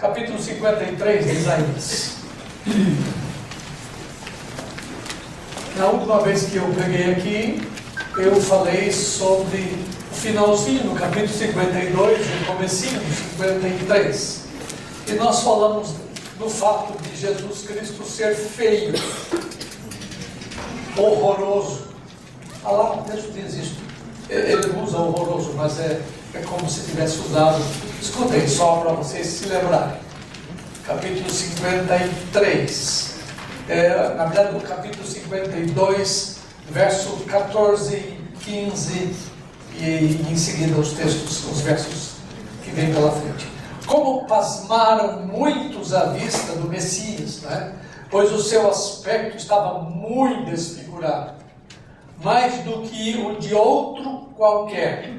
capítulo 53 de Isaías. Na última vez que eu preguei aqui, eu falei sobre o finalzinho do capítulo 52 e o comecinho do 53. E nós falamos do fato de Jesus Cristo ser feio, horroroso. Ah lá, o texto diz isso. Ele usa horroroso, mas é como se tivesse usado. Escutem só para vocês se lembrarem. Capítulo 53. Na verdade, no capítulo 52, verso 14 e 15, e em seguida os textos, os versos que vêm pela frente. Como pasmaram muitos à vista do Messias, né? Pois o seu aspecto estava muito desfigurado, mais do que o de outro qualquer,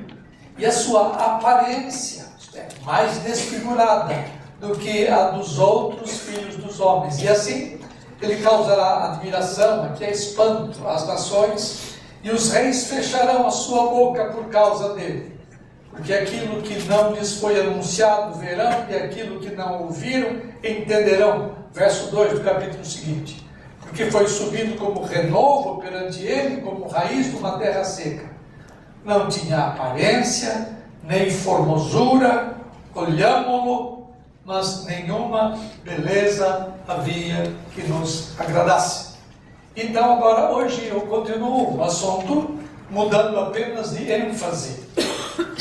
e a sua aparência mais desfigurada do que a dos outros filhos dos homens. E assim ele causará admiração, aqui é espanto, às nações, e os reis fecharão a sua boca por causa dele. Porque aquilo que não lhes foi anunciado verão, e aquilo que não ouviram entenderão. Verso 2 do capítulo seguinte. Porque foi subido como renovo perante ele, como raiz de uma terra seca. Não tinha aparência, nem formosura, olhámo-lo, mas nenhuma beleza havia que nos agradasse. Então agora, hoje eu continuo o assunto, mudando apenas de ênfase.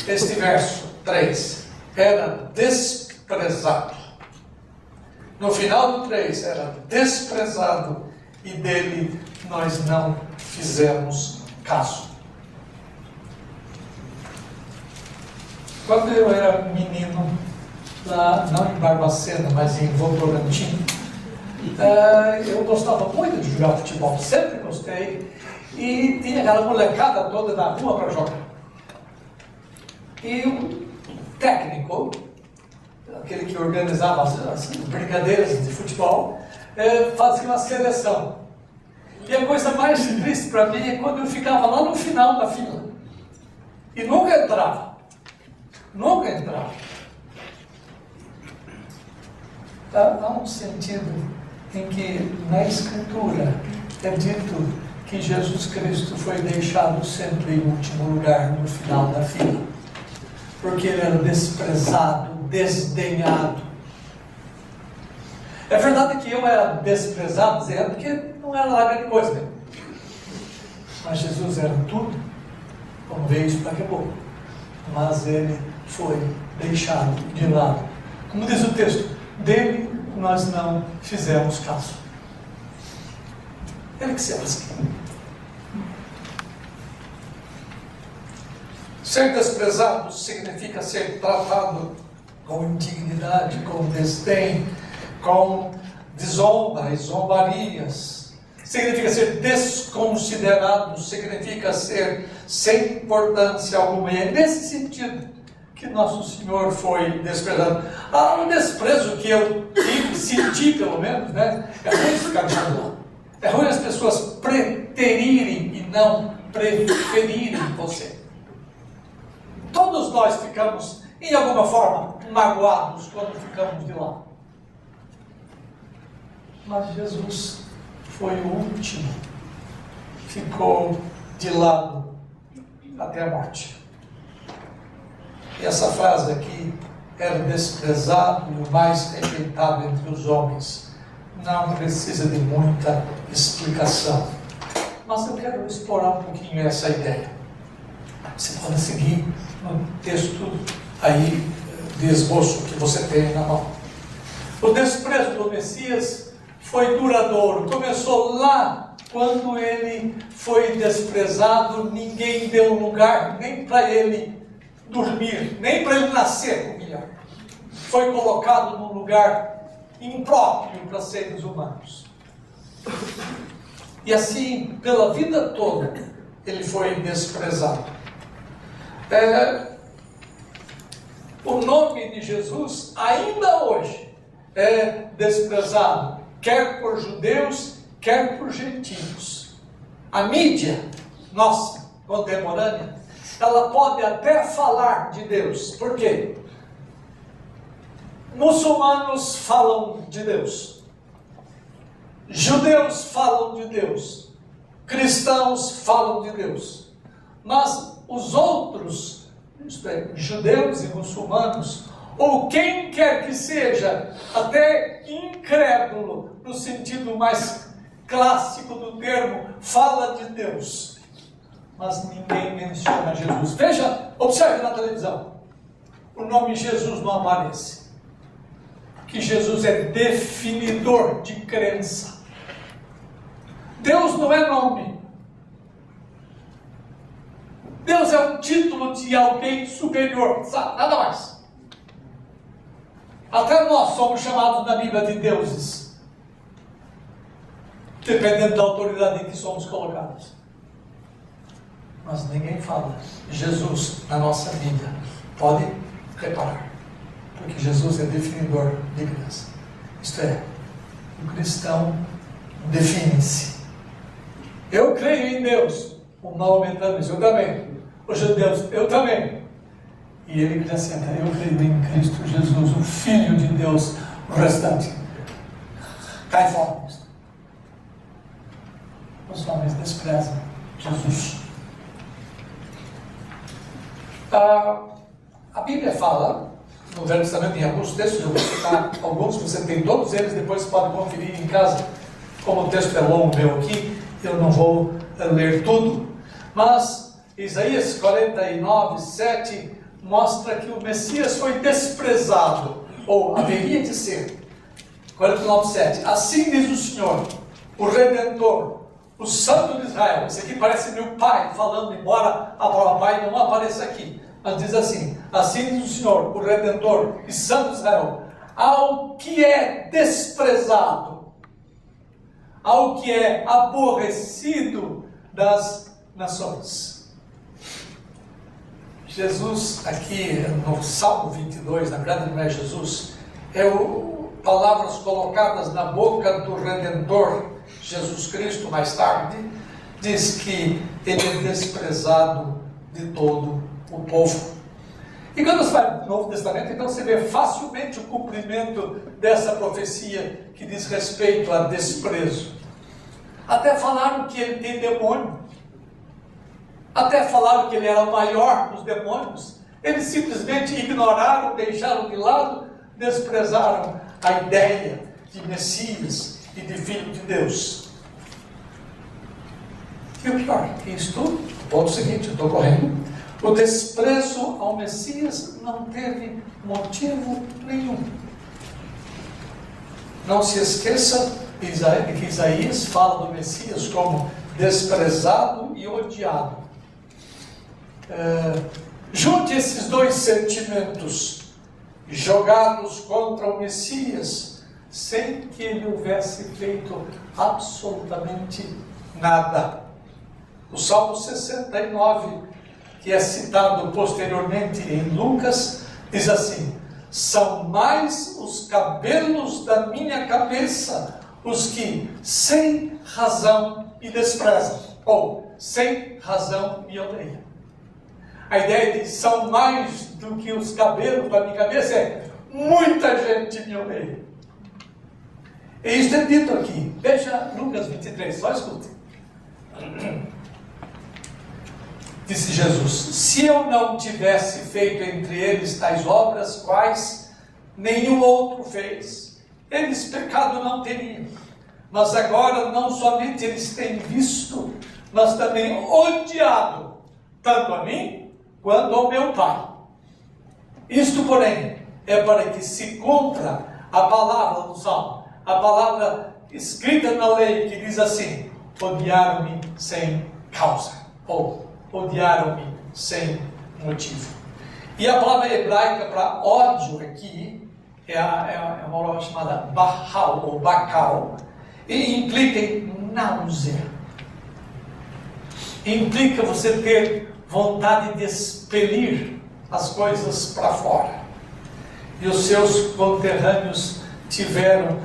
Este verso 3, era desprezado. No final do 3, era desprezado, e dele nós não fizemos caso. Quando eu era menino, não em Barbacena, mas em Votorantim, eu gostava muito de jogar futebol, sempre gostei, e tinha aquela molecada toda na rua para jogar. E o técnico, aquele que organizava as brincadeiras de futebol, fazia uma seleção. E a coisa mais triste para mim é quando eu ficava lá no final da fila e nunca entrava. Nunca entrava. Há um sentido em que na Escritura é dito que Jesus Cristo foi deixado sempre em último lugar, no final da fila, porque ele era desprezado, desdenhado. É verdade que eu era desprezado, dizendo que não era lá grande coisa, né? Mas Jesus era tudo, como veio isso daqui a pouco. Mas ele foi deixado de lado. Como diz o texto, dele nós não fizemos caso. Ele que se lasque. Ser desprezado significa ser tratado com indignidade, com desdém, com desonra e zombarias. Significa ser desconsiderado, significa ser sem importância alguma. E é nesse sentido que Nosso Senhor foi desprezado. O desprezo que eu senti, pelo menos, né? É ruim ficar dizendo lá. É ruim as pessoas preterirem e não preferirem você. Todos nós ficamos, em alguma forma, magoados quando ficamos de lá. Mas Jesus foi o último, ficou de lado até a morte. E essa frase aqui, era desprezado e o mais rejeitado entre os homens, não precisa de muita explicação. Mas eu quero explorar um pouquinho essa ideia. Você pode seguir no texto aí de esboço que você tem na mão. O desprezo do Messias foi duradouro. Começou lá, quando ele foi desprezado, ninguém deu lugar nem para ele dormir, nem para ele nascer, melhor. Foi colocado num lugar impróprio para seres humanos. E assim, pela vida toda, ele foi desprezado. O nome de Jesus, ainda hoje, é desprezado, quer por judeus, quer por gentios. A mídia nossa, contemporânea, ela pode até falar de Deus. Por quê? Muçulmanos falam de Deus, judeus falam de Deus, cristãos falam de Deus, mas os outros, isto é, judeus e muçulmanos, ou quem quer que seja, até incrédulo, no sentido mais clássico do termo, fala de Deus, mas ninguém menciona Jesus. Veja, observe na televisão, o nome Jesus não aparece, porque Jesus é definidor de crença. Deus não é nome, Deus é um título de alguém superior, sabe? Nada mais. Até nós somos chamados na Bíblia de deuses, dependendo da autoridade em que somos colocados. Mas ninguém fala Jesus na nossa Bíblia. Pode reparar, porque Jesus é definidor de crença. Isto é, o cristão define-se. Eu creio em Deus. O maometano diz, eu também. Os judeus, eu também. E ele acrescenta, eu creio em Cristo Jesus, o Filho de Deus. O restante cai fora. Os homens desprezam Jesus. A Bíblia fala, no Velho Testamento, em alguns textos, eu vou citar alguns, você tem todos eles, depois você pode conferir em casa. Como o texto é longo meu aqui, eu não vou ler tudo. Mas Isaías 49, 7 mostra que o Messias foi desprezado, ou haveria de ser. 49, 7. Assim diz o Senhor, o Redentor, o Santo de Israel. Isso aqui parece meu pai falando, embora a palavra pai não apareça aqui. Mas diz assim, assim diz o Senhor, o Redentor e Santo de Israel, ao que é desprezado, ao que é aborrecido das nações. Jesus, aqui no Salmo 22, na verdade não é Jesus, palavras colocadas na boca do Redentor, Jesus Cristo, mais tarde, diz que ele é desprezado de todo o povo. E quando você vai no Novo Testamento, então você vê facilmente o cumprimento dessa profecia que diz respeito a desprezo. Até falaram que ele tem demônio. Até falaram que ele era o maior dos demônios. Eles simplesmente ignoraram, deixaram de lado, desprezaram a ideia de Messias e de Filho de Deus. E o pior, isto, ponto seguinte, eu estou correndo, o desprezo ao Messias não teve motivo nenhum. Não se esqueça que Isaías fala do Messias como desprezado e odiado. Junte esses dois sentimentos jogados contra o Messias, sem que ele houvesse feito absolutamente nada. O Salmo 69, que é citado posteriormente em Lucas, diz assim: são mais os cabelos da minha cabeça os que sem razão me desprezam, ou sem razão me odeiam. A ideia de são mais do que os cabelos da minha cabeça é muita gente me odeia. E isso é dito aqui. Veja Lucas 23, só escute. Disse Jesus: se eu não tivesse feito entre eles tais obras, quais nenhum outro fez, eles pecado não teriam. Mas agora não somente eles têm visto, mas também odiado, tanto a mim quanto ao meu Pai. Isto, porém, é para que se cumpra a palavra do Salmo, a palavra escrita na lei, que diz assim: odiaram-me sem causa, ou odiaram-me sem motivo. E a palavra hebraica para ódio aqui é uma palavra chamada Bahal, ou Bacal, e implica em náusea. Implica você ter vontade de expelir as coisas para fora. E os seus conterrâneos tiveram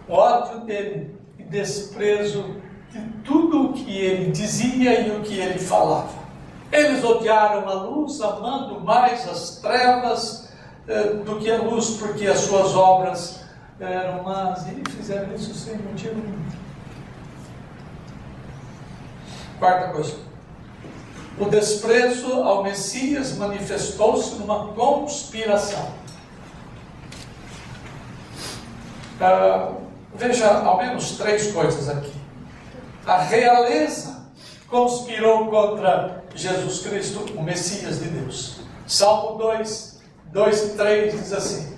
ódio dele e desprezo de tudo o que ele dizia e o que ele falava. Eles odiaram a luz, amando mais as trevas, do que a luz, porque as suas obras eram más, e fizeram isso sem motivo nenhum. Quarta coisa: o desprezo ao Messias manifestou-se numa conspiração. Veja ao menos 3 coisas aqui. A realeza conspirou contra Jesus Cristo, o Messias de Deus. Salmo 2, 2 e 3 diz assim: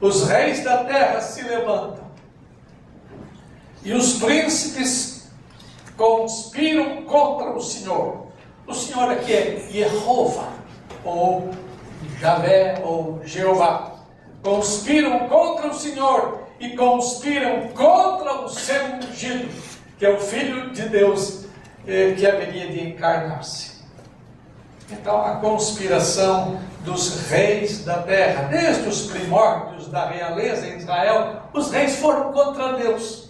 os reis da terra se levantam, e os príncipes conspiram contra o Senhor. O Senhor aqui é Jeová, ou Javé, ou Jeová. Conspiram contra o Senhor e conspiram contra o seu ungido, que é o Filho de Deus, que haveria de encarnar-se. Então, a conspiração dos reis da terra, desde os primórdios da realeza em Israel, os reis foram contra Deus.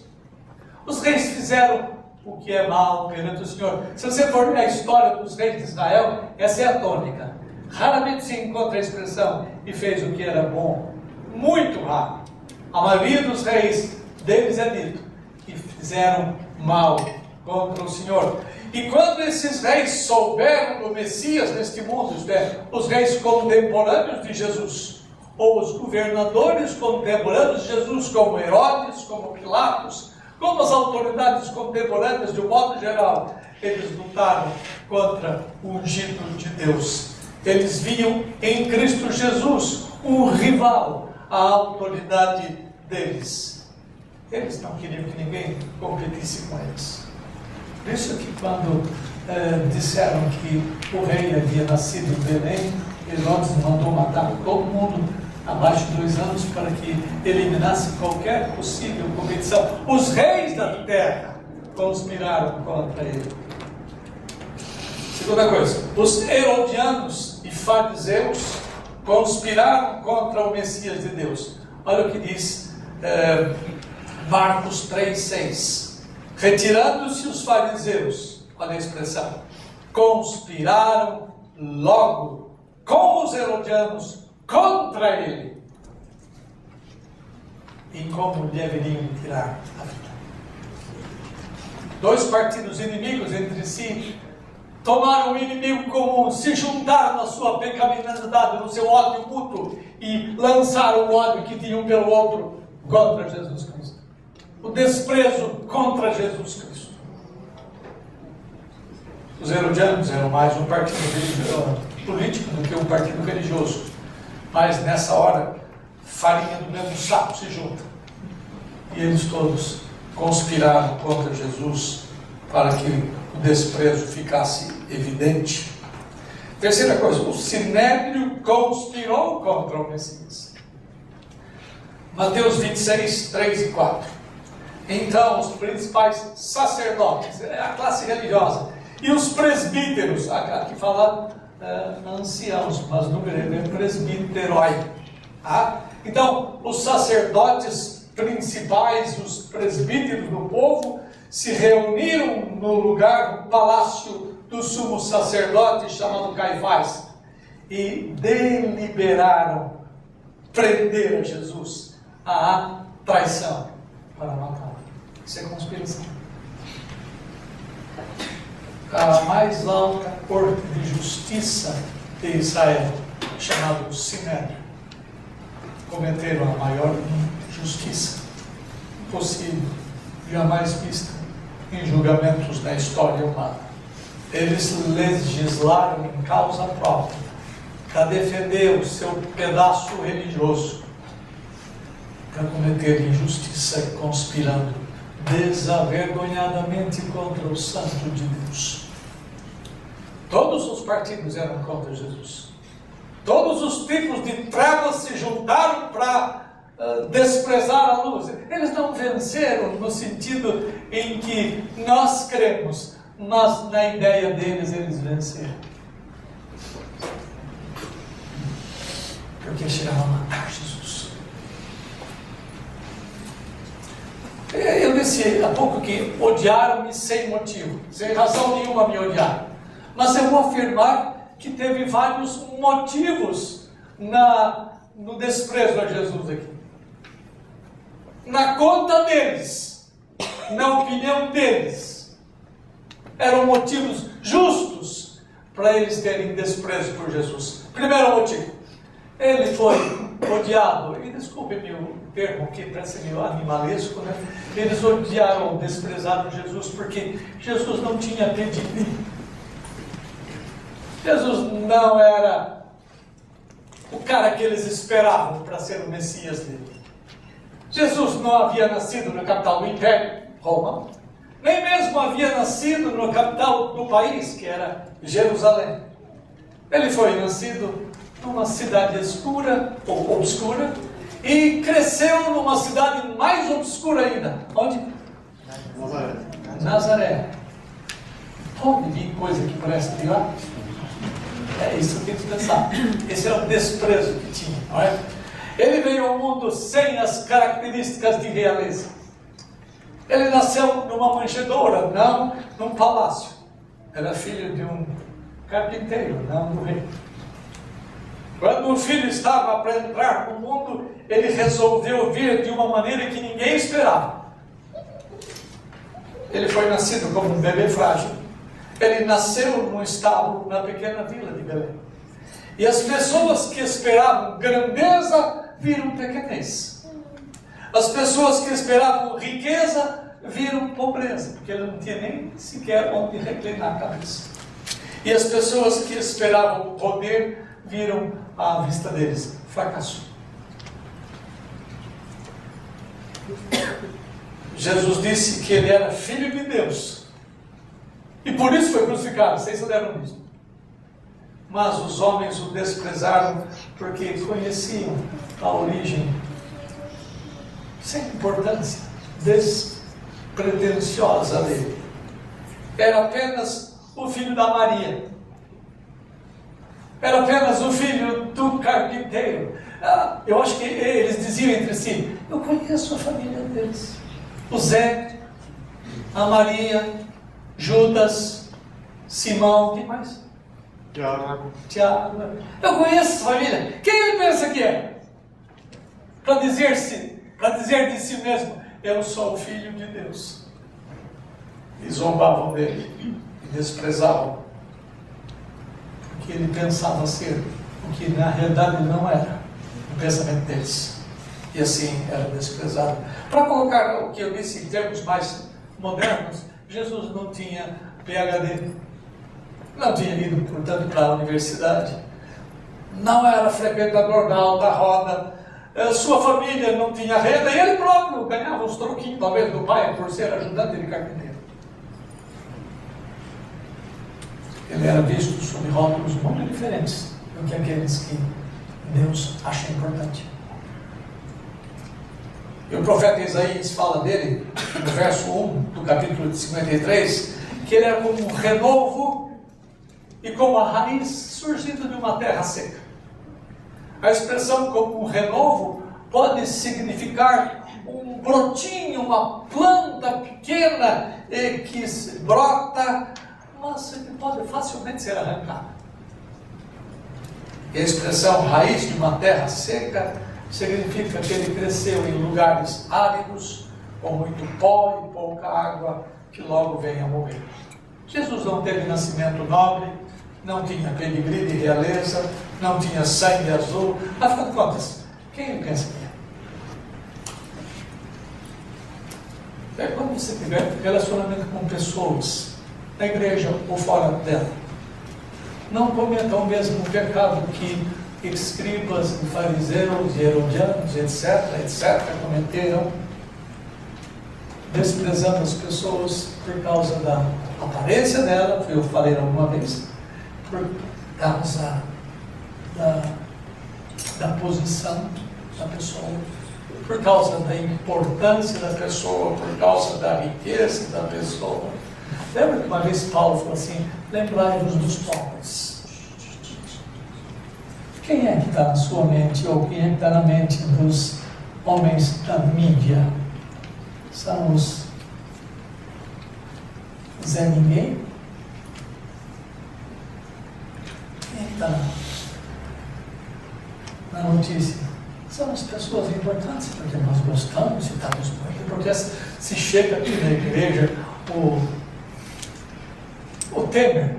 Os reis fizeram o que é mal perante o Senhor. Se você for ver a história dos reis de Israel, essa é a tônica. Raramente se encontra a expressão "e fez o que era bom". Muito raro. A maioria dos reis deles é dito que fizeram mal contra o Senhor. E quando esses reis souberam do Messias neste mundo, isto é, os reis contemporâneos de Jesus, ou os governadores contemporâneos de Jesus, como Herodes, como Pilatos, como as autoridades contemporâneas de um modo geral, eles lutaram contra o ungido de Deus. Eles viam em Cristo Jesus um rival à autoridade deles. Eles não queriam que ninguém competisse com eles. Por isso que quando disseram que o rei havia nascido em Belém, Herodes mandou matar todo mundo abaixo de 2 anos para que eliminasse qualquer possível competição. Os reis da terra conspiraram contra ele. Segunda coisa: os herodianos e fariseus conspiraram contra o Messias de Deus. Olha o que diz Marcos 3,6. Retirando-se os fariseus, olha a expressão, conspiraram logo com os herodianos contra ele, e como lhe haveriam tirar a vida. 2 partidos inimigos entre si tomaram o inimigo comum, se juntaram na sua pecaminosidade, no seu ódio mútuo, e lançaram o ódio que tinham pelo outro contra Jesus Cristo. O desprezo contra Jesus Cristo. Os herodianos eram mais um partido político do que um partido religioso. Mas nessa hora, farinha do mesmo saco se junta. E eles todos conspiraram contra Jesus para que o desprezo ficasse evidente. Terceira coisa: o Sinédrio conspirou contra o Messias. Mateus 26, 3 e 4. Então os principais sacerdotes, a classe religiosa, e os presbíteros, aqui fala anciãos, mas no grego é presbiteroi. Então, os sacerdotes principais, os presbíteros do povo, se reuniram no lugar, no palácio do sumo sacerdote, chamado Caifás, e deliberaram prender a Jesus à traição para matá-lo. Isso é conspiração. A mais alta corte de justiça de Israel, chamado Sinédrio, cometeram a maior injustiça possível, jamais vista em julgamentos na história humana. Eles legislaram em causa própria para defender o seu pedaço religioso, para cometer injustiça, conspirando desavergonhadamente contra o Santo de Deus. Todos os partidos eram contra Jesus. Todos os tipos de trevas se juntaram para desprezar a luz. Eles não venceram no sentido em que nós cremos, mas na ideia deles eles venceram. Porque chegaram a matar Jesus. Eu disse há pouco que odiaram-me sem motivo, sem razão nenhuma me odiaram. Mas eu vou afirmar que teve vários motivos na no desprezo a Jesus aqui. Na conta deles, na opinião deles, eram motivos justos para eles terem desprezo por Jesus. Primeiro motivo, ele foi odiado, e desculpe-me o termo que parece meio animalesco, né? Eles odiaram, desprezaram Jesus porque Jesus não tinha pedigree. Jesus não era o cara que eles esperavam para ser o Messias dele. Jesus não havia nascido na capital do Império, Roma, nem mesmo havia nascido na capital do país, que era Jerusalém. Ele foi nascido numa cidade escura, ou obscura, e cresceu numa cidade mais obscura ainda. Onde? Nazaré. Nazaré. Onde vi coisa que parece de lá? É isso que tem que pensar. Esse era o desprezo que tinha, não é? Ele veio ao mundo sem as características de realeza. Ele nasceu numa manjedoura, não num palácio. Era filho de um carpinteiro, não do rei. Quando o filho estava para entrar no mundo, ele resolveu vir de uma maneira que ninguém esperava. Ele foi nascido como um bebê frágil. Ele nasceu num estábulo na pequena vila de Belém. E as pessoas que esperavam grandeza viram pequenez. As pessoas que esperavam riqueza viram pobreza, porque ele não tinha nem sequer onde reclinar a cabeça. E as pessoas que esperavam poder viram à vista deles fracasso. Jesus disse que ele era filho de Deus. E por isso foi crucificado, vocês souberam disso. Mas os homens o desprezaram porque conheciam a origem sem importância, despretensiosa dele. Era apenas o filho da Maria. Era apenas o filho do carpinteiro. Eu acho que eles diziam entre si: eu conheço a família deles. O Zé, a Maria, Judas, Simão, quem mais? Tiago. Eu conheço essa família. Quem ele pensa que é? Para dizer de si mesmo: eu sou o filho de Deus. E zombavam dele e desprezavam, porque ele pensava ser o que na realidade não era o pensamento deles. E assim era desprezado. Para colocar o que eu disse em termos mais modernos, Jesus não tinha PhD, não tinha ido, portanto, para a universidade, não era frequentador da alta roda, sua família não tinha renda, e ele próprio ganhava uns troquinhos, talvez, do pai, por ser ajudante de carpinteiro. Ele era visto sob rótulos muito diferentes do que aqueles que Deus acha importante. E o profeta Isaías fala dele, no verso 1 do capítulo 53, que ele era como um renovo e como a raiz surgindo de uma terra seca. A expressão como um renovo pode significar um brotinho, uma planta pequena que brota, mas que pode facilmente ser arrancada. E a expressão raiz de uma terra seca significa que ele cresceu em lugares áridos, com muito pó e pouca água, que logo vem a morrer. Jesus não teve nascimento nobre, não tinha pedigree de realeza, não tinha sangue azul. Afinal de contas, quem ele pensa que é? É quando você tiver relacionamento com pessoas, na igreja ou fora dela, não cometam o mesmo pecado que escribas, fariseus, herodianos, etc., cometeram, desprezando as pessoas por causa da aparência dela, eu falei alguma vez, por causa da posição da pessoa, por causa da importância da pessoa, por causa da riqueza da pessoa. Lembra que uma vez Paulo falou assim: lembrai-vos dos pobres. Quem é que está na sua mente, ou quem é que está na mente dos homens da mídia? São os Zé Ninguém? Quem é que está na notícia? São as pessoas importantes, porque nós gostamos de estarmos com ele, porque se chega aqui na igreja o Temer,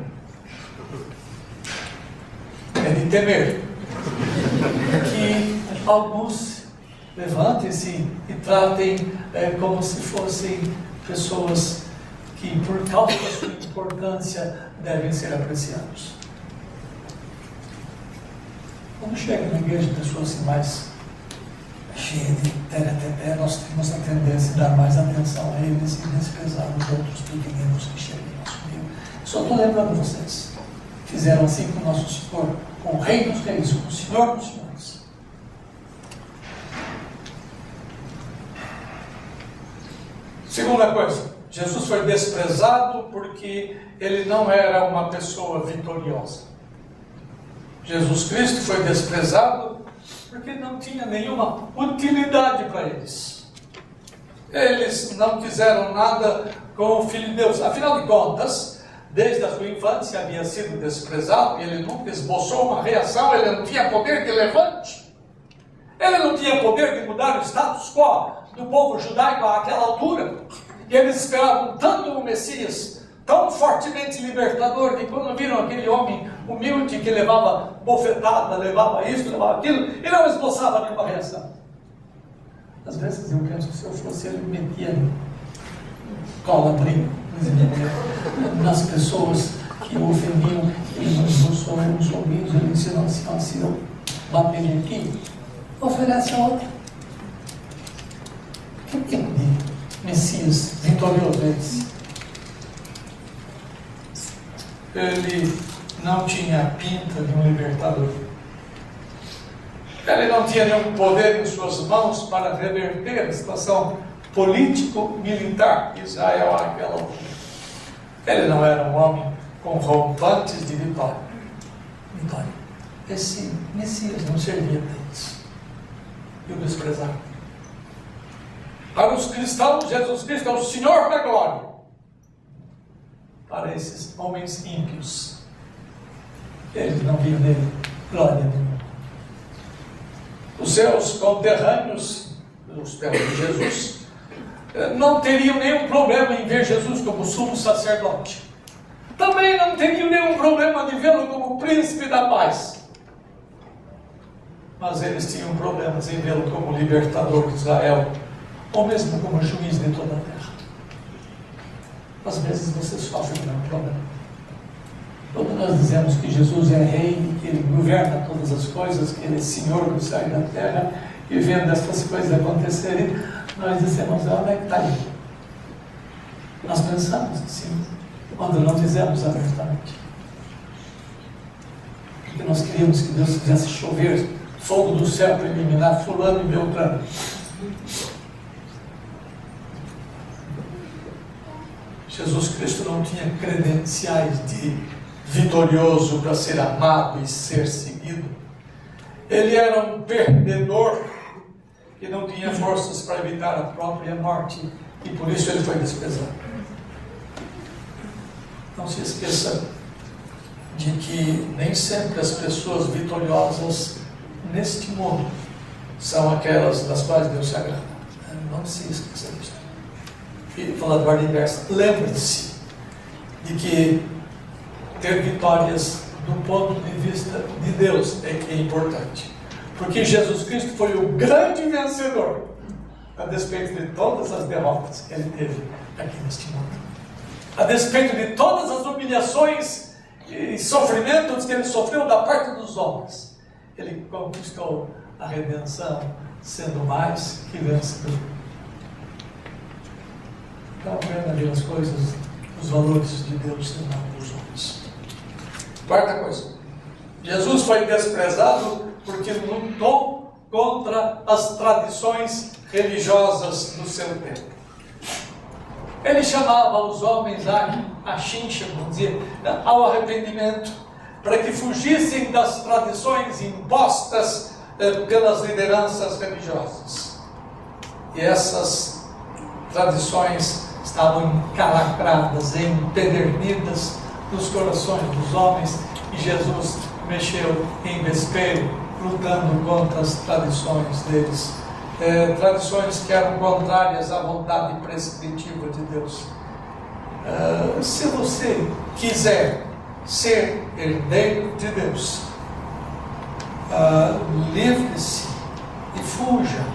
é de temer, que alguns levantem-se e tratem como se fossem pessoas que, por causa da sua importância, devem ser apreciados. Quando chega na igreja pessoas assim mais cheias de tera-tera, nós temos a tendência a dar mais atenção a eles e desprezar os outros pequeninos que chegam no nosso meio. Só estou lembrando vocês. Fizeram assim com o nosso Senhor, com o Rei dos Reis, com o Senhor dos Senhores. Segunda coisa, Jesus foi desprezado porque ele não era uma pessoa vitoriosa. Jesus Cristo foi desprezado porque não tinha nenhuma utilidade para eles. Eles não quiseram nada com o Filho de Deus. Afinal de contas, desde a sua infância havia sido desprezado, e ele nunca esboçou uma reação, ele não tinha poder de levante. Ele não tinha poder de mudar o status quo do povo judaico àquela altura. E eles esperavam tanto o Messias, tão fortemente libertador, que quando viram aquele homem humilde que levava bofetada, levava isso, levava aquilo, ele não esboçava nenhuma reação. Às vezes eu penso que se eu fosse ele, metia colabrinho nas pessoas que o ofendiam, ele não esboçou um sorriso, ele ensinou assim, se eu bater aqui, oferece a outra. Que tipo de Messias vitorioso é esse? Ele não tinha a pinta de um libertador. Ele não tinha nenhum poder em suas mãos para reverter a situação político-militar de Israel àquela altura. Ele não era um homem com rompantes de vitória. Esse Messias não servia para eles. E o desprezaram. Para os cristãos, Jesus Cristo é o Senhor da glória. Para esses homens ímpios, eles não viam nele glória nenhuma. Os seus conterrâneos, os pés de Jesus, não teriam nenhum problema em ver Jesus como sumo sacerdote. Também não teriam nenhum problema de vê-lo como príncipe da paz. Mas eles tinham problemas em vê-lo como libertador de Israel, ou mesmo como juiz de toda a terra. Às vezes você sofre com um problema. Quando nós dizemos que Jesus é rei, que ele governa todas as coisas, que ele é Senhor do céu e da terra, e vendo essas coisas acontecerem, nós dizemos, onde é que está ele? Nós pensamos assim, quando não dizemos abertamente. Porque nós queríamos que Deus fizesse chover fogo do céu para eliminar fulano e beltrano. Jesus Cristo não tinha credenciais de vitorioso para ser amado e ser seguido. Ele era um perdedor que não tinha forças para evitar a própria morte, e por isso ele foi desprezado. Não se esqueça de que nem sempre as pessoas vitoriosas neste mundo são aquelas das quais Deus se agrada. Não se esqueça disso. E falar de ordem inversa, lembre-se de que ter vitórias do ponto de vista de Deus é que é importante. Porque Jesus Cristo foi o grande vencedor, a despeito de todas as derrotas que ele teve aqui neste mundo. A despeito de todas as humilhações e sofrimentos que ele sofreu da parte dos homens. Ele conquistou a redenção, sendo mais que vencedor. Então, aprenda as coisas, os valores de Deus e não dos homens. Quarta coisa. Jesus foi desprezado porque lutou contra as tradições religiosas do seu tempo. Ele chamava os homens a chincha, vamos dizer, ao arrependimento, para que fugissem das tradições impostas pelas lideranças religiosas. E essas tradições estavam encalacradas, empedernidas nos corações dos homens, e Jesus mexeu em vespeiro lutando contra as tradições deles, tradições que eram contrárias à vontade prescritiva de Deus. Se você quiser ser herdeiro de Deus, livre-se e fuja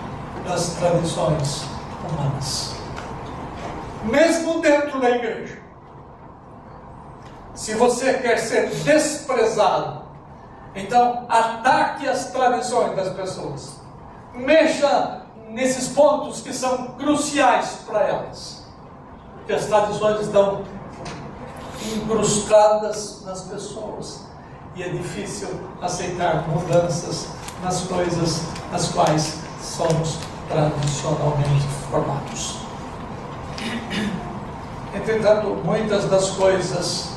das tradições humanas, mesmo dentro da igreja. Se você quer ser desprezado, então ataque as tradições das pessoas, mexa nesses pontos que são cruciais para elas, porque as tradições estão incrustadas nas pessoas e é difícil aceitar mudanças nas coisas nas quais somos tradicionalmente formados. Entretanto, muitas das coisas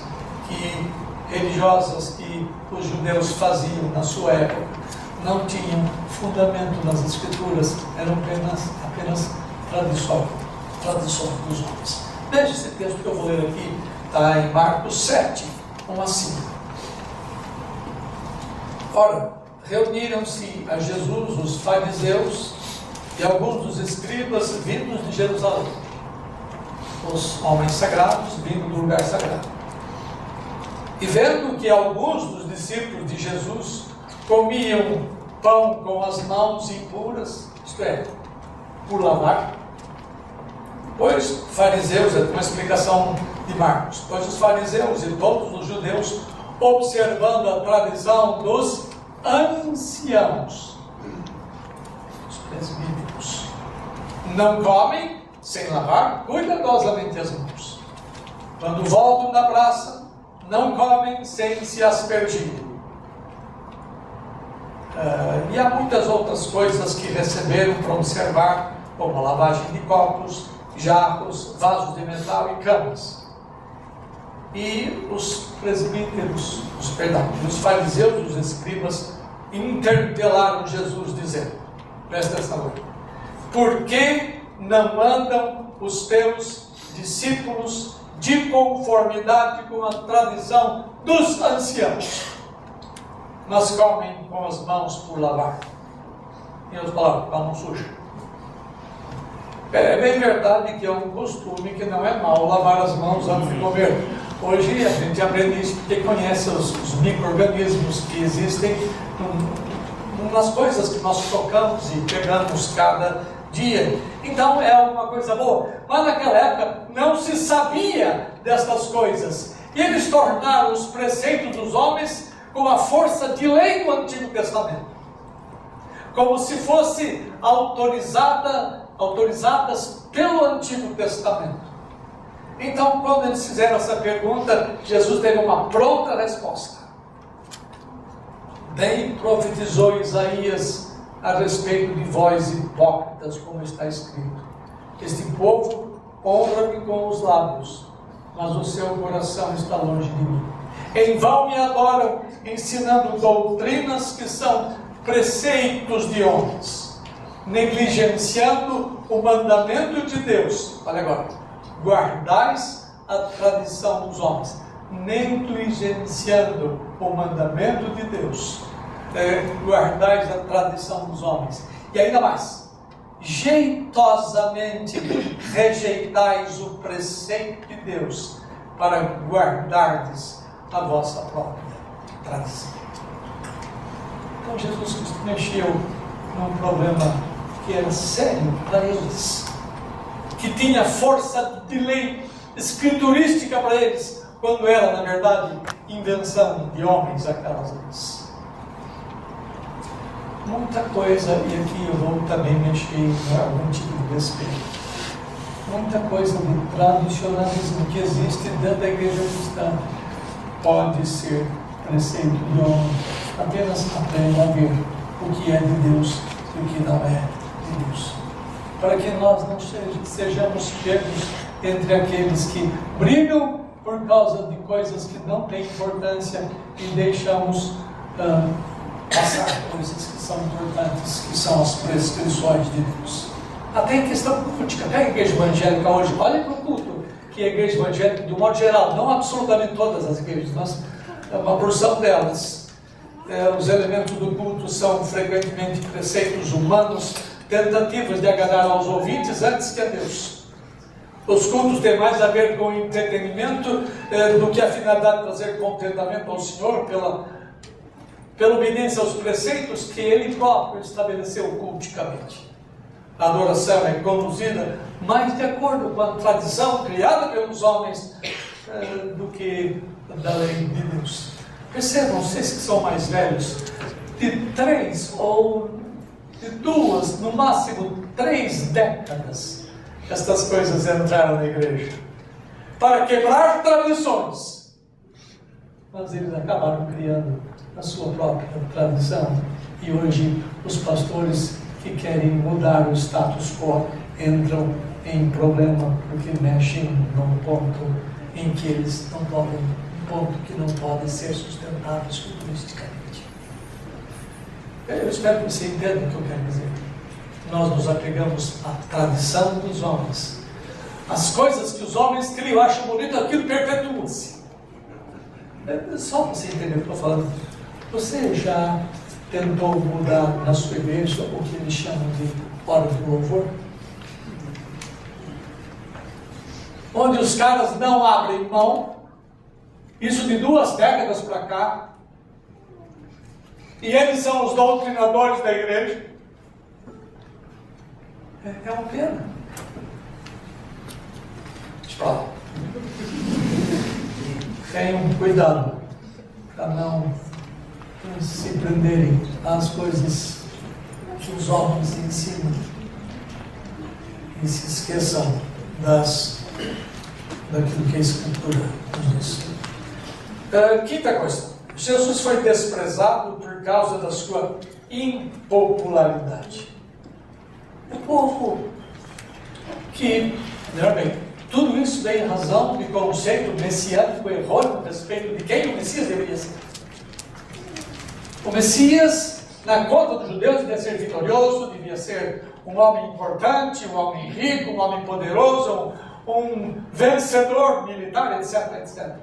religiosas que os judeus faziam na sua época não tinham fundamento nas Escrituras, eram apenas tradições dos homens. Veja esse texto que eu vou ler aqui, está em Marcos 7, 1 a 5. Ora, reuniram-se a Jesus os fariseus e alguns dos escribas vindos de Jerusalém, os homens sagrados vindo do lugar sagrado. E vendo que alguns dos discípulos de Jesus comiam pão com as mãos impuras, isto é, por lavar, pois fariseus, é uma explicação de Marcos, pois os fariseus e todos os judeus, observando a tradição dos anciãos, os presbíteros, não comem sem lavar cuidadosamente as mãos. Quando voltam da praça, não comem sem se aspergirem. E há muitas outras coisas que receberam para observar, como a lavagem de copos, jarros, vasos de metal e camas. E os presbíteros, os fariseus e os escribas interpelaram Jesus, dizendo, presta atenção, por que não andam os teus discípulos de conformidade com a tradição dos anciãos, mas comem com as mãos por lavar? Em outras palavras, com a mão suja. É bem verdade que é um costume que não é mau lavar as mãos antes de comer. Hoje a gente aprende isso porque conhece os micro-organismos que existem nas coisas que nós tocamos e pegamos cada dia. Então é alguma coisa boa. Mas naquela época não se sabia destas coisas. E eles tornaram os preceitos dos homens com a força de lei do Antigo Testamento, como se fosse autorizadas pelo Antigo Testamento. Então, quando eles fizeram essa pergunta, Jesus teve uma pronta resposta. Bem profetizou Isaías a respeito de vós hipócritas, como está escrito: este povo honra-me com os lábios, mas o seu coração está longe de mim. Em vão me adoram, ensinando doutrinas que são preceitos de homens, negligenciando o mandamento de Deus. Olha agora, guardais a tradição dos homens, negligenciando o mandamento de Deus, guardais a tradição dos homens, e ainda mais, jeitosamente rejeitais o preceito de Deus, para guardardes a vossa própria tradição. Então Jesus Cristo mexeu num problema que era sério para eles, que tinha força de lei escriturística para eles, quando era, na verdade, invenção de homens aquelas leis. Muita coisa, e aqui eu vou também mexer em algum tipo de respeito, muita coisa de tradicionalismo que existe dentro da igreja cristã pode ser preceito de homem. Apenas aprenda a ver o que é de Deus e o que não é de Deus, para que nós não sejamos pegos entre aqueles que brigam por causa de coisas que não têm importância e deixamos passar coisas que são importantes, que são as prescrições de Deus. Até em questão política. Pega a igreja evangélica hoje, olha para o culto que a igreja evangélica, de um modo geral, não absolutamente todas as igrejas, mas uma porção delas, Os elementos do culto são frequentemente preceitos humanos, tentativas de agradar aos ouvintes antes que a Deus. Os cultos têm mais a ver com entretenimento do que a finalidade de trazer contentamento ao Senhor pela obediência aos preceitos que Ele próprio estabeleceu culticamente. A adoração é conduzida mais de acordo com a tradição criada pelos homens do que da lei de Deus. Percebam, vocês que são mais velhos, de 3 ou de 2, no máximo 3 décadas, estas coisas entraram na igreja para quebrar tradições, mas eles acabaram criando a sua própria tradição, e hoje os pastores que querem mudar o status quo entram em problema porque mexem num ponto em que eles não podem, um ponto que não pode ser sustentado culturisticamente. Eu espero que você entenda o que eu quero dizer. Nós nos apegamos à tradição dos homens. As coisas que os homens criam, acham bonito, aquilo perpetua-se. Só para você entender o que eu estou falando. Você já tentou mudar na sua igreja o que eles chamam de hora do louvor? Onde os caras não abrem mão, isso de 2 décadas para cá, e eles são os doutrinadores da igreja. É uma pena. Deixa eu falar. Tenham cuidado para não se prenderem às coisas que os homens ensinam e se esqueçam daquilo que a Escritura nos diz. Quinta coisa, Jesus foi desprezado por causa da sua impopularidade. O povo que, veja bem, tudo isso vem em razão de conceito messiânico errôneo a respeito de quem o Messias deveria ser. O Messias, na conta dos judeus, devia ser vitorioso, devia ser um homem importante, um homem rico, um homem poderoso, um vencedor militar, etc, etc.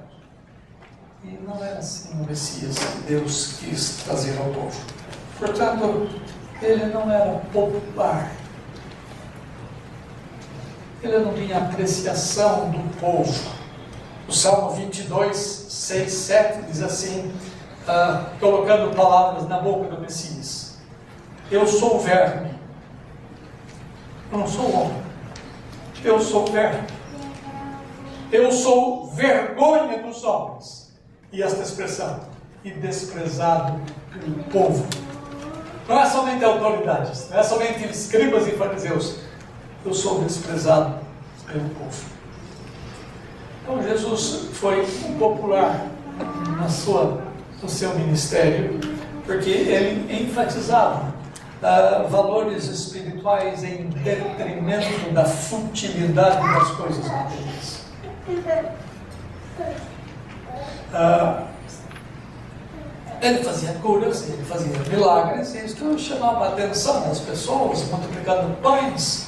E não era assim o Messias que Deus quis trazer ao povo. Portanto, ele não era popular. Ele não tinha apreciação do povo. O Salmo 22, 6, 7 diz assim, colocando palavras na boca do Messias: eu sou verme, eu não sou homem, eu sou verme, eu sou vergonha dos homens. E esta expressão, e desprezado pelo povo. Não é somente autoridades, não é somente escribas e fariseus. Eu sou desprezado pelo povo. Então Jesus foi impopular no seu ministério, porque ele enfatizava valores espirituais em detrimento da futilidade das coisas materiais. Ele fazia curas, ele fazia milagres, e isso chamava a atenção das pessoas, multiplicando pães,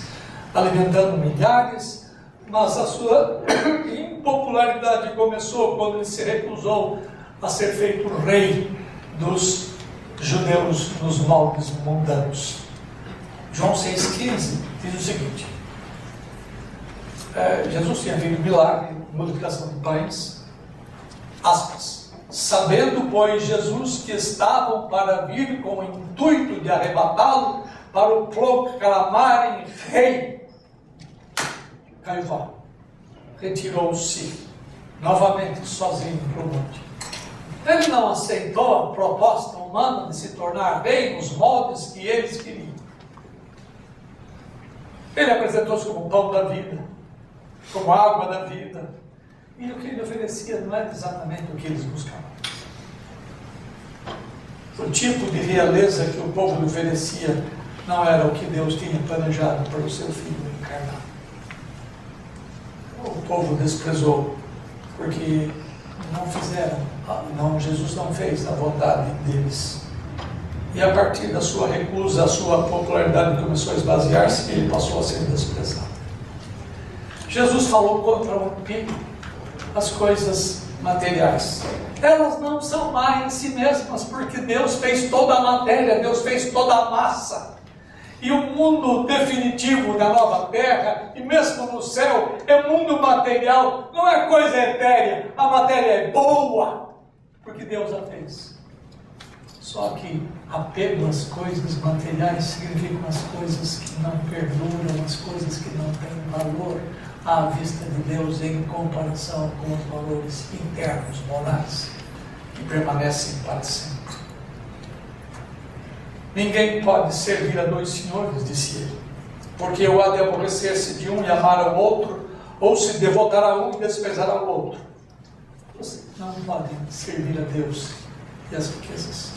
alimentando milhares, mas a sua impopularidade começou quando ele se recusou a ser feito rei dos judeus nos moldes mundanos. João 6,15 diz o seguinte: Jesus tinha feito milagre, multiplicação de pães, aspas, sabendo, pois, Jesus que estavam para vir com o intuito de arrebatá-lo para o proclamarem rei, caiu fora, retirou-se novamente sozinho para o monte. Ele não aceitou a proposta humana de se tornar rei nos moldes que eles queriam. Ele apresentou-se como pão da vida, como água da vida, e o que ele oferecia não era exatamente o que eles buscavam. O tipo de realeza que o povo lhe oferecia não era o que Deus tinha planejado para o seu filho encarnado. O povo desprezou, porque Jesus não fez a vontade deles. E a partir da sua recusa, a sua popularidade começou a esvaziar-se e ele passou a ser desprezado. Jesus falou contra o império as coisas materiais. Elas não são má em si mesmas, porque Deus fez toda a matéria, Deus fez toda a massa. E o mundo definitivo da nova terra, e mesmo no céu, é mundo material, não é coisa etérea. A matéria é boa, porque Deus a fez. Só que apego às coisas materiais significam as coisas que não perduram, as coisas que não têm valor à vista de Deus em comparação com os valores internos, morais, que permanecem para sempre. Ninguém pode servir a dois senhores, disse ele, porque ou há de aborrecer-se de um e amar ao outro, ou se devotar a um e desprezar ao outro. Você não pode servir a Deus e as riquezas.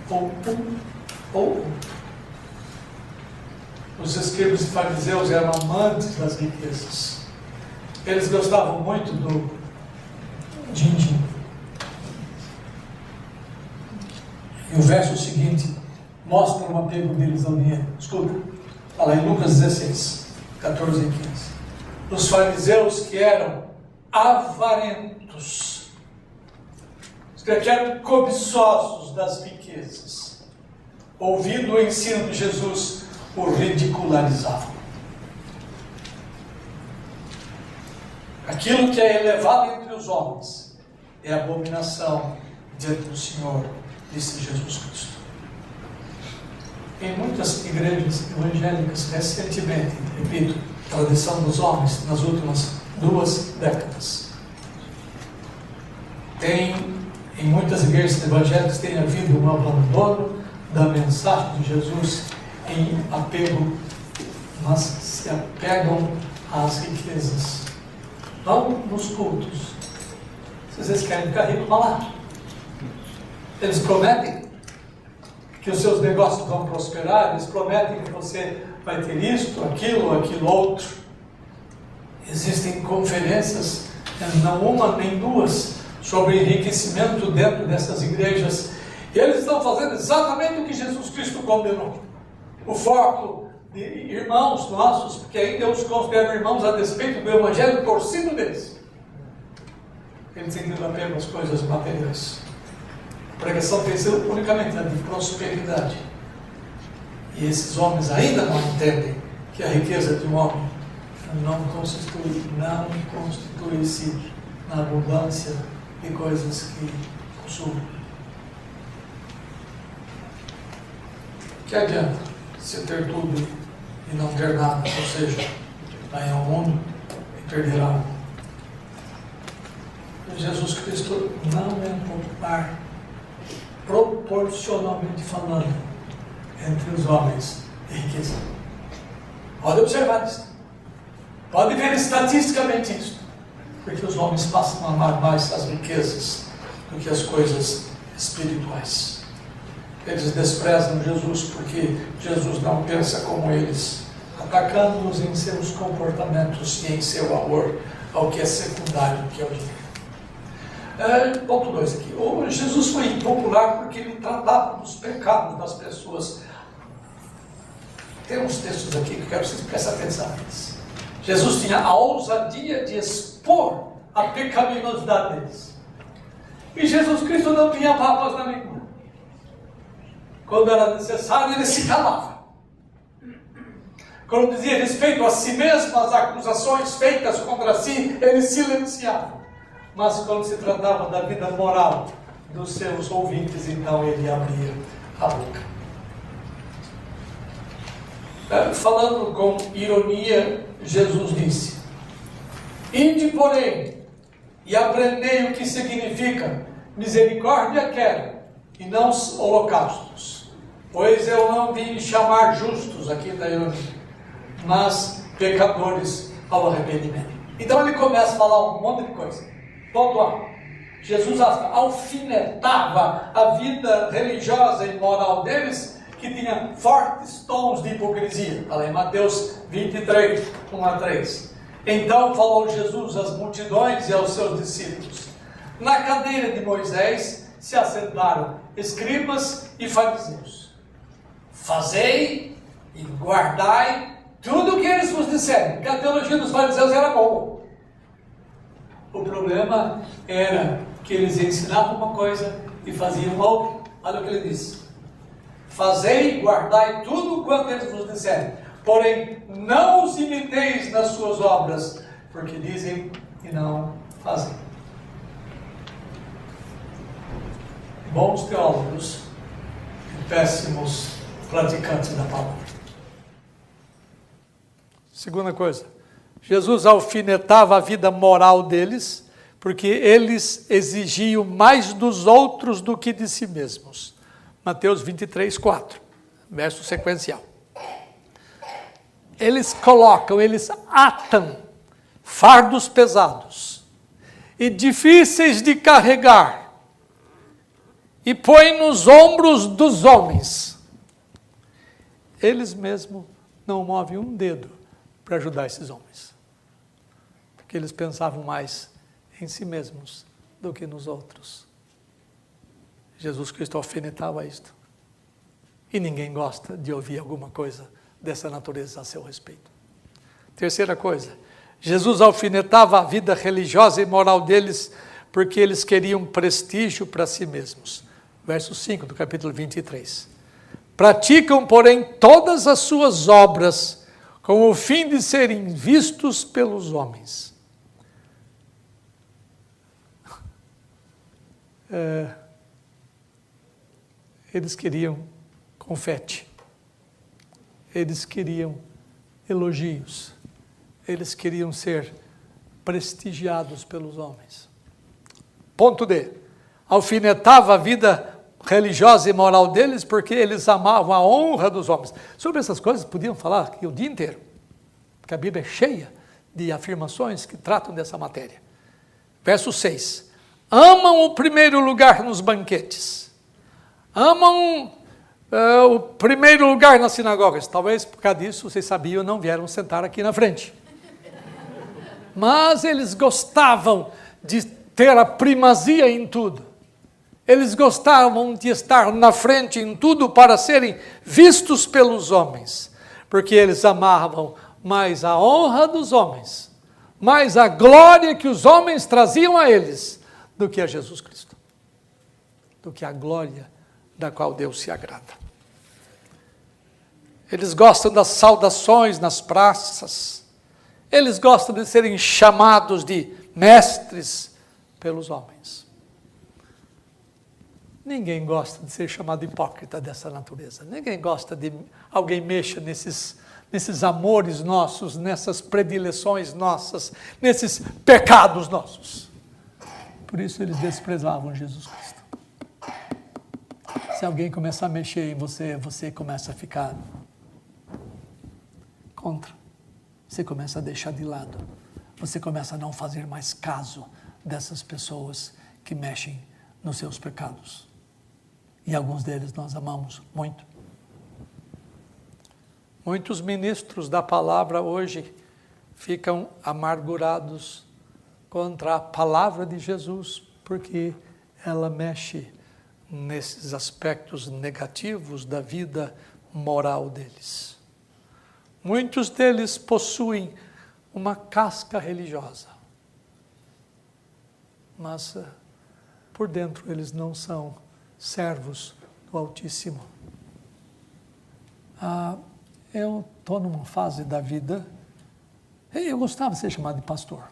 Ou um ou outro. Os escribas e fariseus eram amantes das riquezas. Eles gostavam muito do din-din. E o verso seguinte mostra o apego deles ao dinheiro. Escuta, fala em Lucas 16, 14 e 15. Os fariseus que eram avarentos, que eram cobiçosos das riquezas, ouvindo o ensino de Jesus, o ridicularizavam. Aquilo que é elevado entre os homens é abominação diante do Senhor, disse Jesus Cristo. Em muitas igrejas evangélicas, recentemente, repito, tradição dos homens, nas últimas 2 décadas, em muitas igrejas evangélicas tem havido um abandono da mensagem de Jesus em apego, mas se apegam às riquezas. Vão nos cultos. Se vocês querem ficar ricos, vão lá. Eles prometem que os seus negócios vão prosperar, eles prometem que você vai ter isto, aquilo outro. Existem conferências, não uma nem duas, sobre enriquecimento dentro dessas igrejas. E eles estão fazendo exatamente o que Jesus Cristo condenou. O foco de irmãos nossos, porque ainda eu os considero irmãos a despeito do evangelho torcido deles. Eles têm tido apego às coisas materiais. A pregação tem sido unicamente a de prosperidade. E esses homens ainda não entendem que a riqueza de um homem não constitui-se na abundância de coisas que possui. Que adianta se ter tudo e não ter nada, ou seja, ganhar o mundo e perder algo. Jesus Cristo não é popular, proporcionalmente falando, entre os homens de riqueza. Pode observar isso. Pode ver estatisticamente isso. Porque os homens passam a amar mais as riquezas do que as coisas espirituais. Eles desprezam Jesus porque Jesus não pensa como eles, atacando-os em seus comportamentos e em seu amor ao que é secundário, que é o dinheiro. Ponto 2 aqui. Jesus foi impopular porque ele tratava dos pecados das pessoas. Tem uns textos aqui que eu quero que vocês prestem atenção neles. Jesus tinha a ousadia de expor a pecaminosidade deles. E Jesus Cristo não tinha papas na língua. Quando era necessário, ele se calava. Quando dizia respeito a si mesmo, as acusações feitas contra si, ele silenciava. Mas quando se tratava da vida moral dos seus ouvintes, então ele abria a boca. Falando com ironia, Jesus disse: ide, porém, e aprendei o que significa misericórdia quero, e não holocaustos. Pois eu não vim chamar justos, aqui está a ironia, mas pecadores ao arrependimento. Então ele começa a falar um monte de coisa. Ponto A. Jesus alfinetava a vida religiosa e moral deles, que tinha fortes tons de hipocrisia. Está lá em Mateus 23, 1 a 3. Então falou Jesus às multidões e aos seus discípulos. Na cadeira de Moisés se assentaram escribas e fariseus. Fazei e guardai tudo o que eles vos disserem, porque a teologia dos fariseus era boa. O problema era que eles ensinavam uma coisa e faziam outra. Olha o que ele diz: fazei e guardai tudo quanto eles vos disserem, porém não os imiteis nas suas obras, porque dizem e não fazem. Bons teólogos e péssimos praticantes da palavra. Segunda coisa, Jesus alfinetava a vida moral deles, porque eles exigiam mais dos outros do que de si mesmos. Mateus 23, 4, verso sequencial. Eles atam fardos pesados e difíceis de carregar e põem nos ombros dos homens. Eles mesmos não movem um dedo para ajudar esses homens, porque eles pensavam mais em si mesmos do que nos outros. Jesus Cristo alfinetava isto, e ninguém gosta de ouvir alguma coisa dessa natureza a seu respeito. Terceira coisa, Jesus alfinetava a vida religiosa e moral deles, porque eles queriam prestígio para si mesmos. Verso 5 do capítulo 23. Praticam, porém, todas as suas obras com o fim de serem vistos pelos homens. Eles queriam confete, eles queriam elogios, eles queriam ser prestigiados pelos homens. Ponto D. Alfinetava a vida religiosa e moral deles porque eles amavam a honra dos homens. Sobre essas coisas podiam falar aqui o dia inteiro, porque a Bíblia é cheia de afirmações que tratam dessa matéria. Verso 6. Amam o primeiro lugar nos banquetes. Amam o primeiro lugar nas sinagogas. Talvez por causa disso, vocês sabiam, não vieram sentar aqui na frente. Mas eles gostavam de ter a primazia em tudo. Eles gostavam de estar na frente em tudo para serem vistos pelos homens, porque eles amavam mais a honra dos homens, mais a glória que os homens traziam a eles, do que a Jesus Cristo, do que a glória da qual Deus se agrada. Eles gostam das saudações nas praças, eles gostam de serem chamados de mestres pelos homens. Ninguém gosta de ser chamado hipócrita dessa natureza. Ninguém gosta de alguém mexa nesses amores nossos, nessas predileções nossas, nesses pecados nossos. Por isso eles desprezavam Jesus Cristo. Se alguém começar a mexer em você, você começa a ficar contra. Você começa a deixar de lado. Você começa a não fazer mais caso dessas pessoas que mexem nos seus pecados. E alguns deles nós amamos muito. Muitos ministros da palavra hoje ficam amargurados contra a palavra de Jesus, porque ela mexe nesses aspectos negativos da vida moral deles. Muitos deles possuem uma casca religiosa, mas por dentro eles não são servos do Altíssimo. Eu estou numa fase da vida, eu gostava de ser chamado de pastor.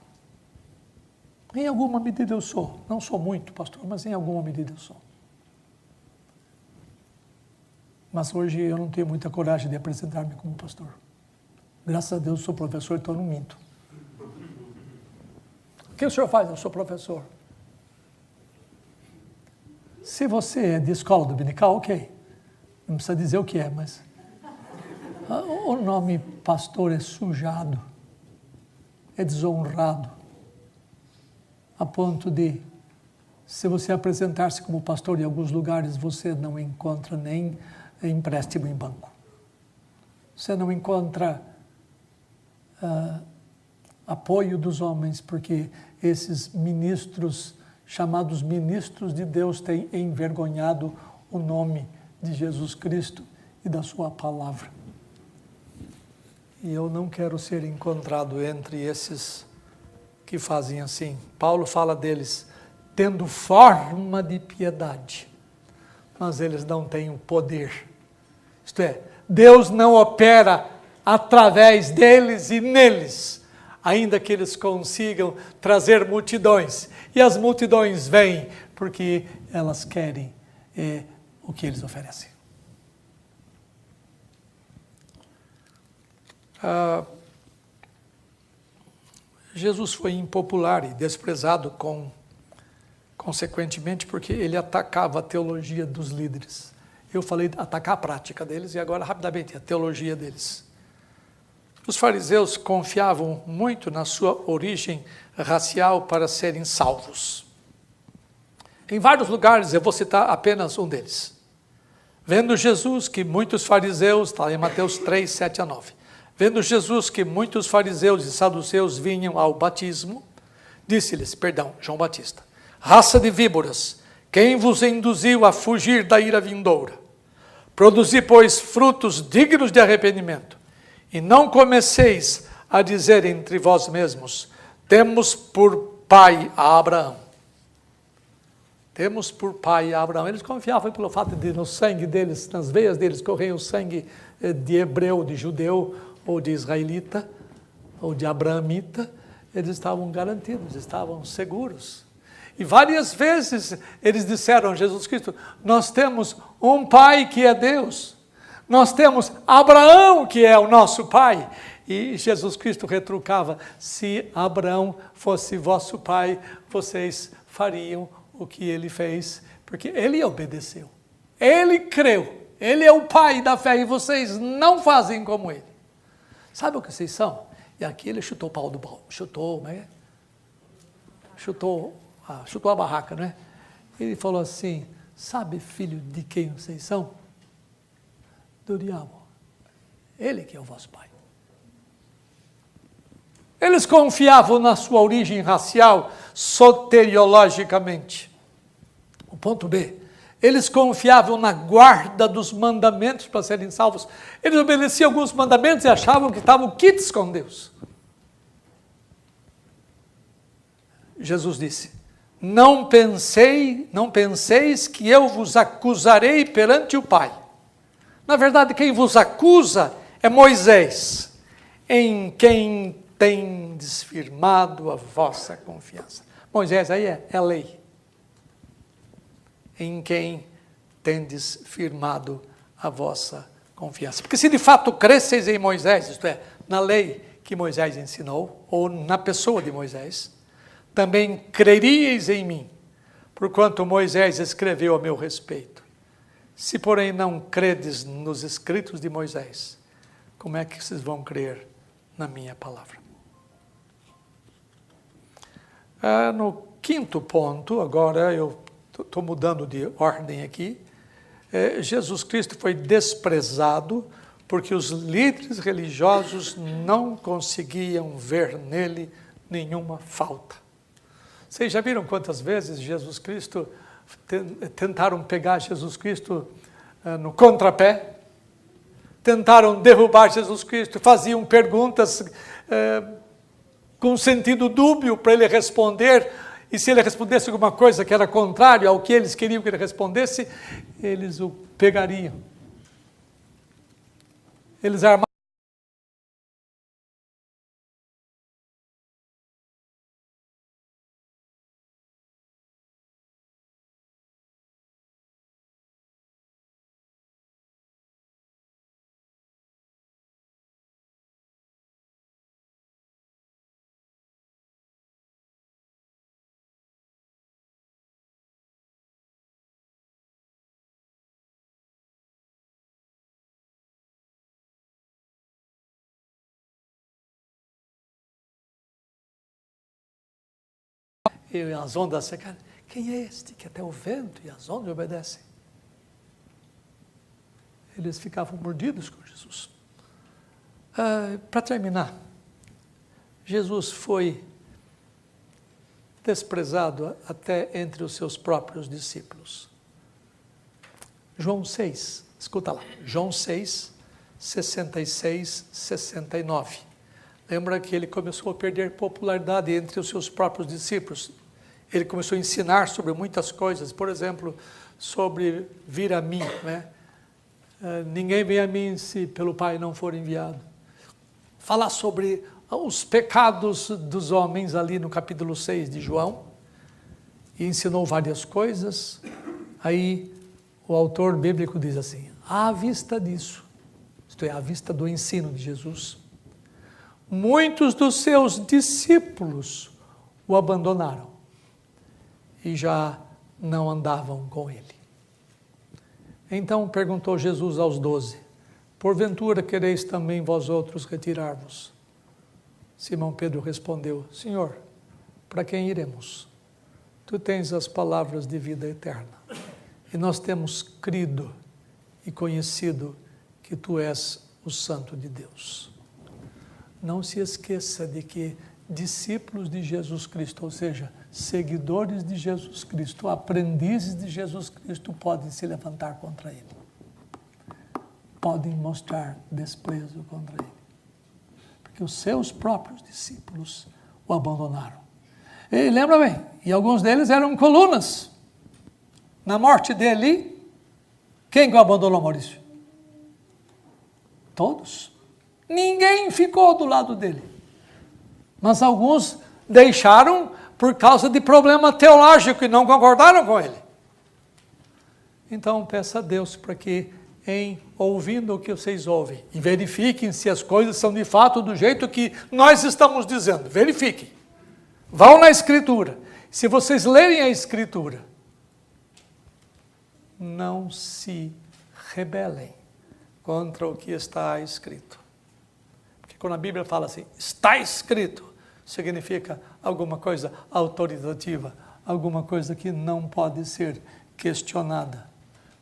Em alguma medida eu sou. Não sou muito pastor, mas em alguma medida eu sou. Mas hoje eu não tenho muita coragem de apresentar-me como pastor. Graças a Deus eu sou professor, então eu não minto. O que o senhor faz? Eu sou professor. Se você é de escola dominical, ok. Não precisa dizer o que é, mas... O nome pastor é sujado, é desonrado, a ponto de, se você apresentar-se como pastor em alguns lugares, você não encontra nem empréstimo em banco. Você não encontra apoio dos homens, porque esses ministros, chamados ministros de Deus, têm envergonhado o nome de Jesus Cristo e da sua palavra. E eu não quero ser encontrado entre esses que fazem assim. Paulo fala deles tendo forma de piedade, mas eles não têm o poder. Isto é, Deus não opera através deles e neles, ainda que eles consigam trazer multidões. E as multidões vêm porque elas querem o que eles oferecem. Jesus foi impopular e desprezado consequentemente porque ele atacava a teologia dos líderes. Eu falei atacar a prática deles e agora rapidamente a teologia deles. Os fariseus confiavam muito na sua origem racial para serem salvos. Em vários lugares, eu vou citar apenas um deles. Vendo Jesus que muitos fariseus, está em Mateus 3, 7 a 9. Vendo Jesus que muitos fariseus e saduceus vinham ao batismo, disse-lhes, João Batista, raça de víboras, quem vos induziu a fugir da ira vindoura? Produzi, pois, frutos dignos de arrependimento, e não comeceis a dizer entre vós mesmos, temos por pai a Abraão. Temos por pai a Abraão. Eles confiavam pelo fato de no sangue deles, nas veias deles, correr o sangue de hebreu, de judeu, ou de israelita, ou de abraamita. Eles estavam garantidos, estavam seguros. E várias vezes eles disseram a Jesus Cristo, nós temos um pai que é Deus. Nós temos Abraão que é o nosso pai. E Jesus Cristo retrucava, se Abraão fosse vosso pai, vocês fariam o que ele fez, porque ele obedeceu. Ele creu. Ele é o pai da fé e vocês não fazem como ele. Sabe o que vocês são? E aqui ele chutou o pau do balde. Chutou a barraca, não é? Ele falou assim, sabe filho de quem vocês são? Do diabo. Ele que é o vosso pai. Eles confiavam na sua origem racial soteriologicamente. O ponto B, eles confiavam na guarda dos mandamentos para serem salvos. Eles obedeciam alguns mandamentos e achavam que estavam quites com Deus. Jesus disse, não penseis que eu vos acusarei perante o Pai. Na verdade, quem vos acusa é Moisés, em quem tendes firmado a vossa confiança. Moisés aí é a lei. Em quem tendes firmado a vossa confiança. Porque se de fato cresceis em Moisés, isto é, na lei que Moisés ensinou, ou na pessoa de Moisés, também creríeis em mim, porquanto Moisés escreveu a meu respeito. Se, porém, não credes nos escritos de Moisés, como é que vocês vão crer na minha palavra? No quinto ponto, agora eu estou mudando de ordem aqui, Jesus Cristo foi desprezado porque os líderes religiosos não conseguiam ver nele nenhuma falta. Vocês já viram quantas vezes Jesus Cristo, tentaram pegar Jesus Cristo no contrapé? Tentaram derrubar Jesus Cristo, faziam perguntas com sentido dúbio para ele responder, e se ele respondesse alguma coisa que era contrário ao que eles queriam que ele respondesse, eles o pegariam. Eles armavam. E as ondas secaram. Quem é este que até o vento e as ondas obedecem? Eles ficavam mordidos com Jesus. Para terminar, Jesus foi desprezado até entre os seus próprios discípulos. João 6, escuta lá, João 6, 66, 69. lembra que ele começou a perder popularidade entre os seus próprios discípulos. Ele começou a ensinar sobre muitas coisas, por exemplo, sobre vir a mim, né? Ninguém vem a mim se pelo Pai não for enviado. Falar sobre os pecados dos homens ali no capítulo 6 de João, e ensinou várias coisas. Aí o autor bíblico diz assim, à vista disso, isto é, à vista do ensino de Jesus, muitos dos seus discípulos o abandonaram e já não andavam com ele. Então perguntou Jesus aos 12, porventura quereis também vós outros retirar-vos? Simão Pedro respondeu, Senhor, para quem iremos? Tu tens as palavras de vida eterna, e nós temos crido e conhecido que tu és o Santo de Deus. Não se esqueça de que discípulos de Jesus Cristo, ou seja, seguidores de Jesus Cristo, aprendizes de Jesus Cristo, podem se levantar contra ele. Podem mostrar desprezo contra ele. Porque os seus próprios discípulos o abandonaram. E lembra bem, e alguns deles eram colunas. Na morte dele, quem o abandonou, Maurício? Todos. Ninguém ficou do lado dele. Mas alguns deixaram por causa de problema teológico e não concordaram com ele. Então peça a Deus para que, ouvindo o que vocês ouvem, e verifiquem se as coisas são de fato do jeito que nós estamos dizendo. Verifiquem. Vão na Escritura. Se vocês lerem a Escritura, não se rebelem contra o que está escrito. Porque quando a Bíblia fala assim, está escrito, significa alguma coisa autoritativa, alguma coisa que não pode ser questionada,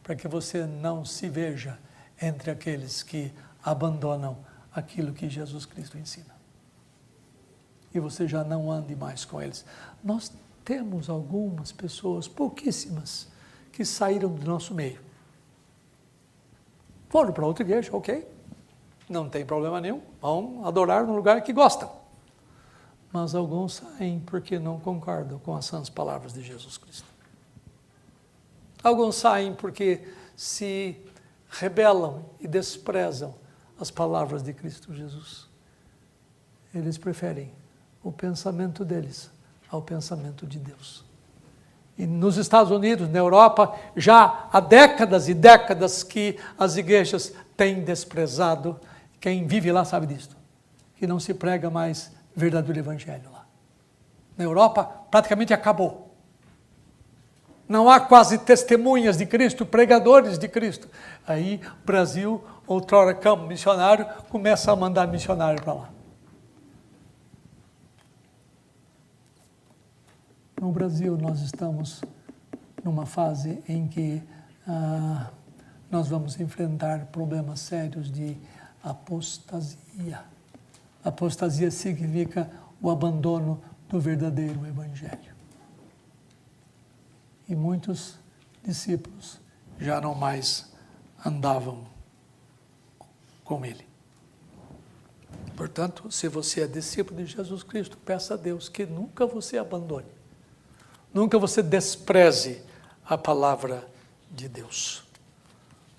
para que você não se veja entre aqueles que abandonam aquilo que Jesus Cristo ensina. E você já não ande mais com eles. Nós temos algumas pessoas, pouquíssimas, que saíram do nosso meio. Foram para outra igreja, ok. Não tem problema nenhum. Vão adorar no lugar que gostam. Mas alguns saem porque não concordam com as sãs palavras de Jesus Cristo. Alguns saem porque se rebelam e desprezam as palavras de Cristo Jesus. Eles preferem o pensamento deles ao pensamento de Deus. E nos Estados Unidos, na Europa, já há décadas e décadas que as igrejas têm desprezado. Quem vive lá sabe disso. Que não se prega mais verdadeiro evangelho lá. Na Europa, praticamente acabou. Não há quase testemunhas de Cristo, pregadores de Cristo. Aí, o Brasil, outrora campo missionário, começa a mandar missionário para lá. No Brasil, nós estamos numa fase em que nós vamos enfrentar problemas sérios de apostasia. Apostasia significa o abandono do verdadeiro evangelho. E muitos discípulos já não mais andavam com ele. Portanto, se você é discípulo de Jesus Cristo, peça a Deus que nunca você abandone. Nunca você despreze a palavra de Deus.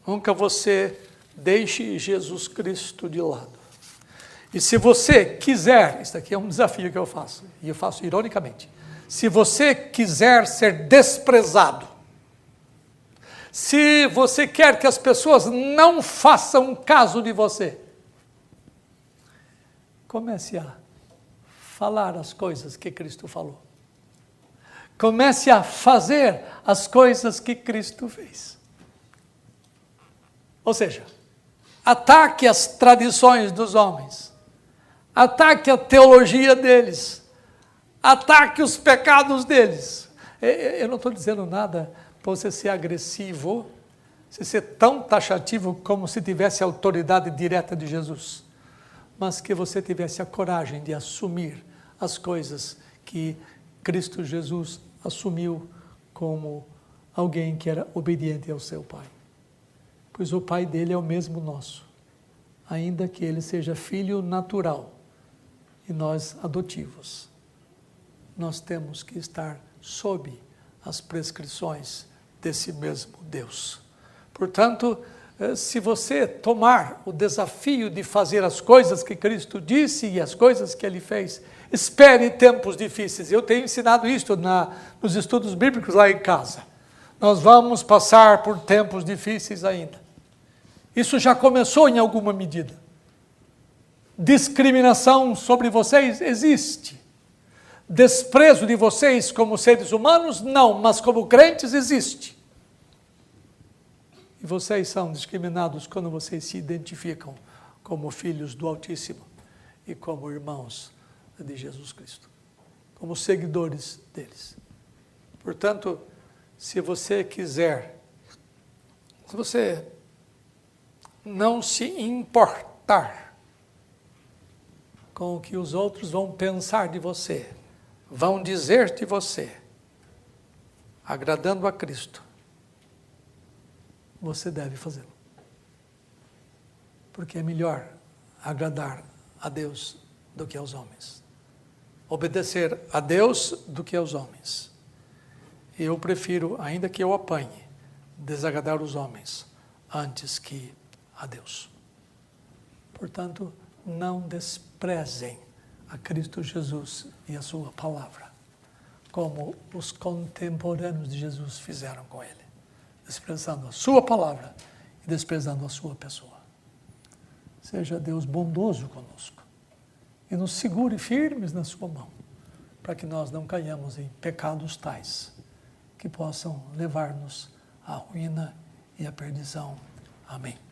Nunca você deixe Jesus Cristo de lado. E se você quiser, isso aqui é um desafio que eu faço, e eu faço ironicamente, se você quiser ser desprezado, se você quer que as pessoas não façam caso de você, comece a falar as coisas que Cristo falou. Comece a fazer as coisas que Cristo fez. Ou seja, ataque as tradições dos homens, ataque a teologia deles, ataque os pecados deles. Eu não estou dizendo nada para você ser agressivo, você ser tão taxativo como se tivesse a autoridade direta de Jesus, mas que você tivesse a coragem de assumir as coisas que Cristo Jesus assumiu como alguém que era obediente ao seu Pai. Pois o Pai dele é o mesmo nosso, ainda que ele seja filho natural, E nós, adotivos, nós temos que estar sob as prescrições desse mesmo Deus. Portanto, se você tomar o desafio de fazer as coisas que Cristo disse e as coisas que Ele fez, espere tempos difíceis. Eu tenho ensinado isso nos estudos bíblicos lá em casa. Nós vamos passar por tempos difíceis ainda. Isso já começou em alguma medida. Discriminação sobre vocês existe. Desprezo de vocês como seres humanos, não, mas como crentes existe. E vocês são discriminados quando vocês se identificam como filhos do Altíssimo e como irmãos de Jesus Cristo, como seguidores deles. Portanto, se você não se importar com o que os outros vão pensar de você, vão dizer de você, agradando a Cristo, você deve fazê-lo. Porque é melhor agradar a Deus do que aos homens. Obedecer a Deus do que aos homens. Eu prefiro, ainda que eu apanhe, desagradar os homens antes que a Deus. Portanto, não desprezem a Cristo Jesus e a sua palavra, como os contemporâneos de Jesus fizeram com ele, desprezando a sua palavra e desprezando a sua pessoa. Seja Deus bondoso conosco e nos segure firmes na sua mão, para que nós não caiamos em pecados tais que possam levar-nos à ruína e à perdição. Amém.